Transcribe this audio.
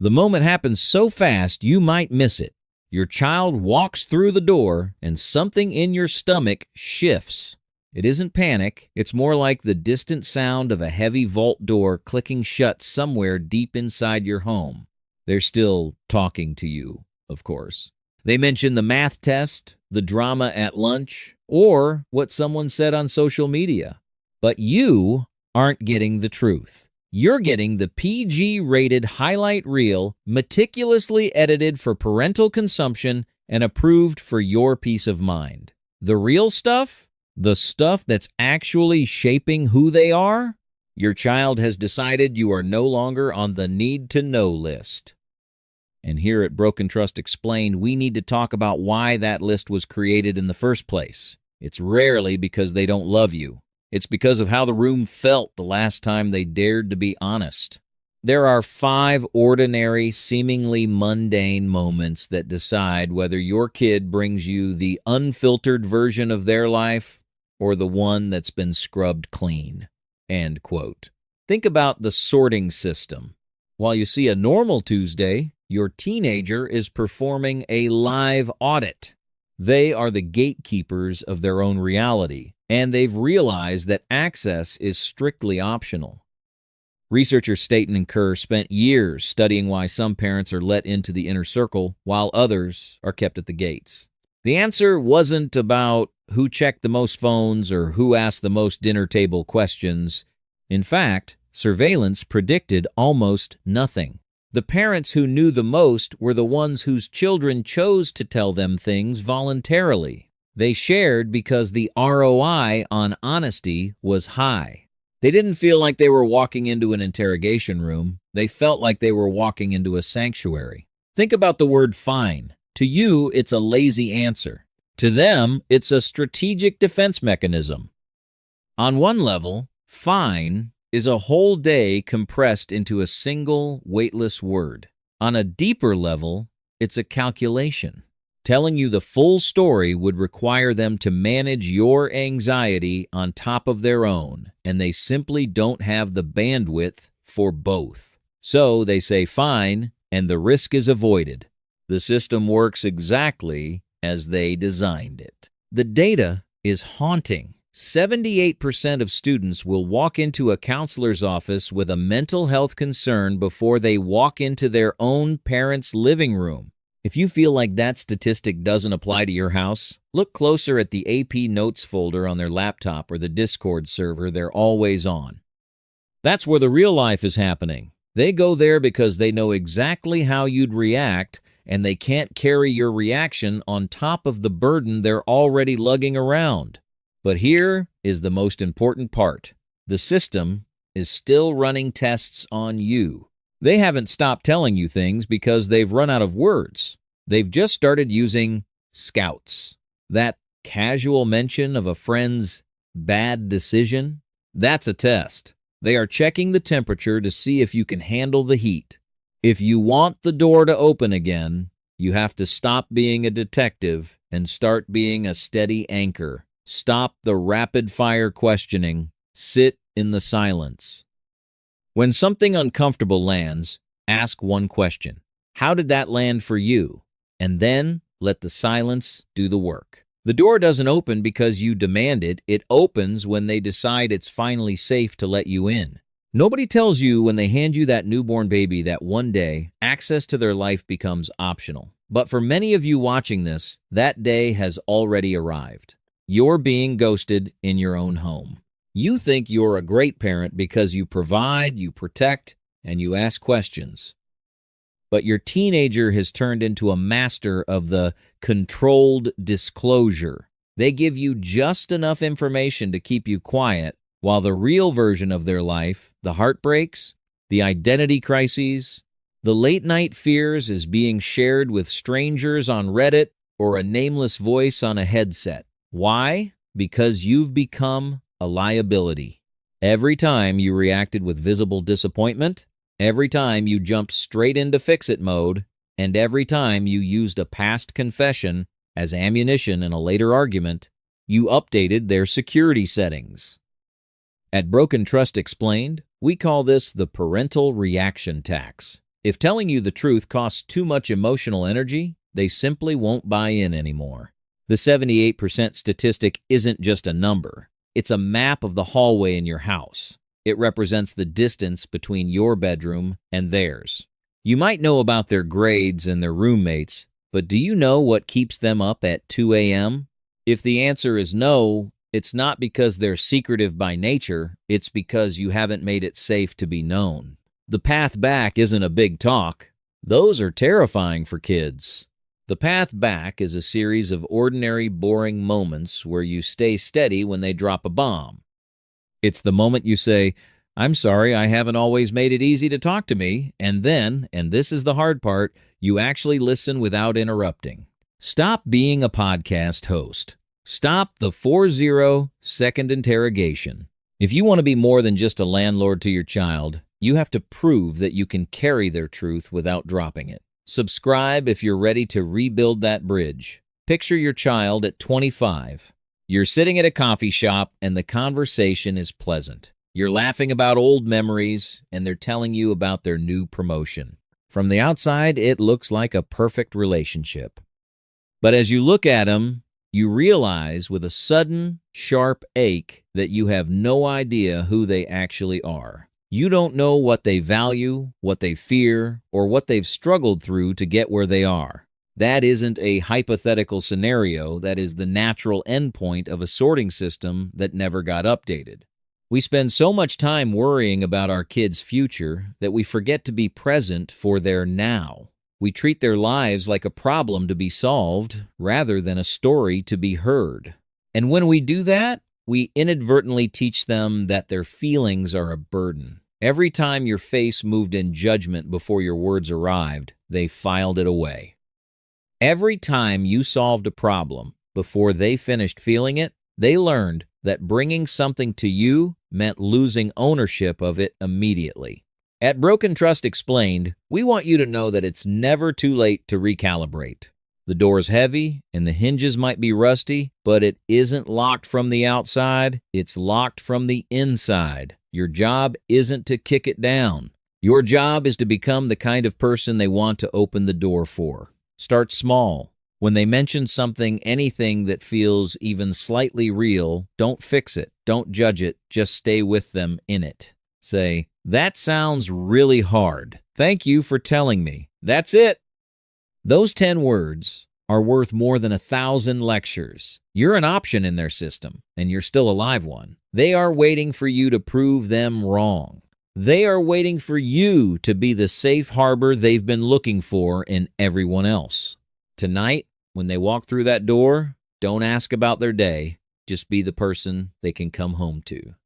The moment happens so fast you might miss it. Your child walks through the door and something in your stomach shifts. It isn't panic, it's more like the distant sound of a heavy vault door clicking shut somewhere deep inside your home. They're still talking to you, of course. They mention the math test, the drama at lunch, or what someone said on social media. But you aren't getting the truth. You're getting the PG-rated highlight reel, meticulously edited for parental consumption and approved for your peace of mind. The real stuff? The stuff that's actually shaping who they are? Your child has decided you are no longer on the need-to-know list. And here at Broken Trust Explained, we need to talk about why that list was created in the first place. It's rarely because they don't love you. It's because of how the room felt the last time they dared to be honest. There are 5 ordinary, seemingly mundane moments that decide whether your kid brings you the unfiltered version of their life or the one that's been scrubbed clean. End quote. Think about the sorting system. While you see a normal Tuesday, your teenager is performing a live audit. They are the gatekeepers of their own reality, and they've realized that access is strictly optional. Researchers Staten and Kerr spent years studying why some parents are let into the inner circle while others are kept at the gates. The answer wasn't about who checked the most phones or who asked the most dinner table questions. In fact, surveillance predicted almost nothing. The parents who knew the most were the ones whose children chose to tell them things voluntarily. They shared because the ROI on honesty was high. They didn't feel like they were walking into an interrogation room. They felt like they were walking into a sanctuary. Think about the word fine. To you, it's a lazy answer. To them, it's a strategic defense mechanism. On one level, fine is a whole day compressed into a single, weightless word. On a deeper level, it's a calculation. Telling you the full story would require them to manage your anxiety on top of their own, and they simply don't have the bandwidth for both. So they say fine, and the risk is avoided. The system works exactly as they designed it. The data is haunting. 78% of students will walk into a counselor's office with a mental health concern before they walk into their own parents' living room. If you feel like that statistic doesn't apply to your house, look closer at the AP Notes folder on their laptop or the Discord server they're always on. That's where the real life is happening. They go there because they know exactly how you'd react, and they can't carry your reaction on top of the burden they're already lugging around. But here is the most important part. The system is still running tests on you. They haven't stopped telling you things because they've run out of words. They've just started using scouts. That casual mention of a friend's bad decision, that's a test. They are checking the temperature to see if you can handle the heat. If you want the door to open again, you have to stop being a detective and start being a steady anchor. Stop the rapid-fire questioning. Sit in the silence. When something uncomfortable lands, ask one question. How did that land for you? And then let the silence do the work. The door doesn't open because you demand it. It opens when they decide it's finally safe to let you in. Nobody tells you when they hand you that newborn baby that one day access to their life becomes optional. But for many of you watching this, that day has already arrived. You're being ghosted in your own home. You think you're a great parent because you provide, you protect, and you ask questions. But your teenager has turned into a master of the controlled disclosure. They give you just enough information to keep you quiet, while the real version of their life, the heartbreaks, the identity crises, the late-night fears is being shared with strangers on Reddit or a nameless voice on a headset. Why? Because you've become a liability. Every time you reacted with visible disappointment, every time you jumped straight into fix-it mode, and every time you used a past confession as ammunition in a later argument, you updated their security settings. At Broken Trust Explained, we call this the parental reaction tax. If telling you the truth costs too much emotional energy, they simply won't buy in anymore. The 78% statistic isn't just a number. It's a map of the hallway in your house. It represents the distance between your bedroom and theirs. You might know about their grades and their roommates, but do you know what keeps them up at 2 a.m.? If the answer is no, it's not because they're secretive by nature, it's because you haven't made it safe to be known. The path back isn't a big talk. Those are terrifying for kids. The path back is a series of ordinary, boring moments where you stay steady when they drop a bomb. It's the moment you say, "I'm sorry, I haven't always made it easy to talk to me," and then, and this is the hard part, you actually listen without interrupting. Stop being a podcast host. Stop the 40-second interrogation. If you want to be more than just a landlord to your child, you have to prove that you can carry their truth without dropping it. Subscribe if you're ready to rebuild that bridge. Picture your child at 25. You're sitting at a coffee shop and the conversation is pleasant. You're laughing about old memories and they're telling you about their new promotion. From the outside, it looks like a perfect relationship. But as you look at them, you realize with a sudden, sharp ache that you have no idea who they actually are. You don't know what they value, what they fear, or what they've struggled through to get where they are. That isn't a hypothetical scenario, that is the natural endpoint of a sorting system that never got updated. We spend so much time worrying about our kids' future that we forget to be present for their now. We treat their lives like a problem to be solved rather than a story to be heard. And when we do that, we inadvertently teach them that their feelings are a burden. Every time your face moved in judgment before your words arrived, they filed it away. Every time you solved a problem before they finished feeling it, they learned that bringing something to you meant losing ownership of it immediately. At Broken Trust Explained, we want you to know that it's never too late to recalibrate. The door's heavy and the hinges might be rusty, but it isn't locked from the outside, it's locked from the inside. Your job isn't to kick it down. Your job is to become the kind of person they want to open the door for. Start small. When they mention something, anything that feels even slightly real, don't fix it, don't judge it, just stay with them in it. Say, "That sounds really hard. Thank you for telling me." That's it. Those 10 words are worth more than 1,000 lectures. You're an option in their system, and you're still a live one. They are waiting for you to prove them wrong. They are waiting for you to be the safe harbor they've been looking for in everyone else. Tonight, when they walk through that door, don't ask about their day. Just be the person they can come home to.